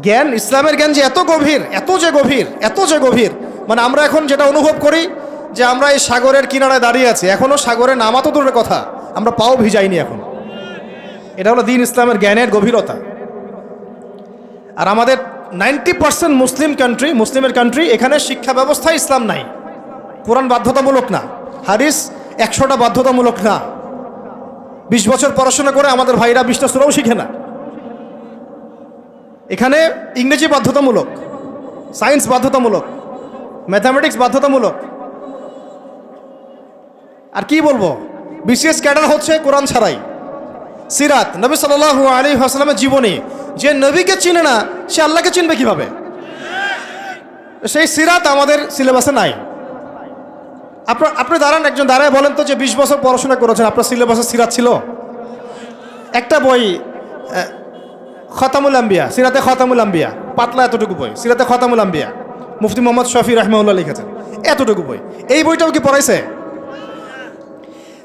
জ্ঞান, ইসলামের জ্ঞান যে এত গভীর, এত যে গভীর, মানে আমরা এখন যেটা অনুভব করি যে আমরা এই সাগরের কিনারায় দাঁড়িয়ে আছি, এখনও সাগরে নামা তো দূরের কথা, আমরা পাও ভিজাইনি এখন। এটা হলো দ্বীন ইসলামের জ্ঞানের গভীরতা। আর আমাদের 90% মুসলিমের কান্ট্রি, এখানে শিক্ষা ব্যবস্থায় ইসলাম নাই। কোরআন বাধ্যতামূলক না, হাদিস 100টা বাধ্যতামূলক না। 20 বছর পড়াশোনা করে আমাদের ভাইরা 20টা সূরাও শিখে না। এখানে ইংরেজি বাধ্যতামূলক, সায়েন্স বাধ্যতামূলক, ম্যাথামেটিক্স বাধ্যতামূলক। আর কি বলবো, বিসিএস ক্যাডার হচ্ছে কোরআন ছাড়াই। সিরাত, নবী সাল্লাল্লাহু আলাইহি ওয়াসাল্লামের জীবনী, যে নবীকে চিনে না সে আল্লাহকে চিনবে কিভাবে? সেই সিরাত আমাদের সিলেবাসে নাই। আপনি দাঁড়ান, একজন দাঁড়ায় বলেন তো যে 20 বছর পড়াশোনা করেছেন, আপনার সিলেবাসে সিরাত ছিল? একটা বই, খতামুল আম্বিয়া, সিরাতে খতামুল আম্বিয়া, পাতলা এতটুকু বই, সিরাতে খতামুল আম্বিয়া, মুফতি মোহাম্মদ শফি রাহমাহুল্লাহ লিখেছেন, এতটুকু বই। এই বইটাও কি পড়াইছে?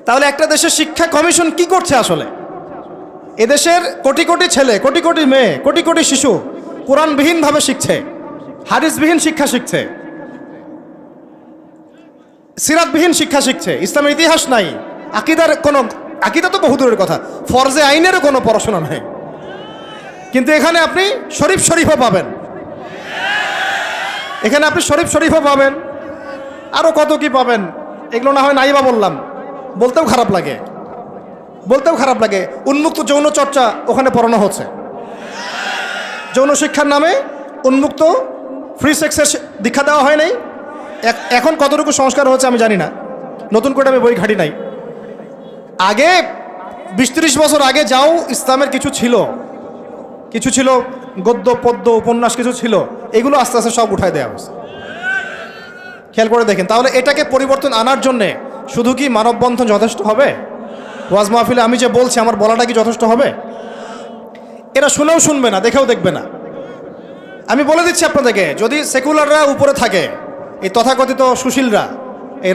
তাহলে একটা দেশের শিক্ষা কমিশন কি করছে আসলে? এদেশের কোটি কোটি ছেলে, কোটি কোটি মেয়ে, কোটি কোটি শিশু কোরআনবিহীনভাবে শিখছে, হাদিসবিহীন শিক্ষা শিখছে, সিরাতবিহীন শিক্ষা শিখছে, ইসলামের ইতিহাস নাই, আকিদা তো বহুদূরের কথা, ফরজে আইনেরও কোনো পড়াশোনা নাই। কিন্তু এখানে আপনি শরীফও পাবেন, এখানে আপনি শরীফও পাবেন, আরও কত কি পাবেন, এগুলো না হয় নাইবা বললাম, বলতেও খারাপ লাগে। উন্মুক্ত যৌন চর্চা ওখানে পড়ানো হচ্ছে, যৌন শিক্ষার নামে উন্মুক্ত ফ্রি সেক্সের দীক্ষা দেওয়া হয় নাই। এখন কতটুকু সংস্কার হচ্ছে আমি জানি না, নতুন করে আমি বই ঘাঁটি নাই। আগে 20-30 বছর আগে যাও ইসলামের কিছু ছিল, গদ্য পদ্য উপন্যাস কিছু ছিল, এগুলো আস্তে আস্তে সব উঠায় দেওয়া হয়েছে। খেয়াল করে দেখেন। তাহলে এটাকে পরিবর্তন আনার জন্যে শুধু কি মানববন্ধন যথেষ্ট হবে? ওয়াজ মাহফিলে আমি যে বলছি আমার বলাটা কি যথেষ্ট হবে? এরা শুনেও শুনবে না, দেখেও দেখবে না। আমি বলে দিচ্ছি আপনাদেরকে, যদি সেকুলাররা উপরে থাকে, এই তথাকথিত সুশীলরা, এই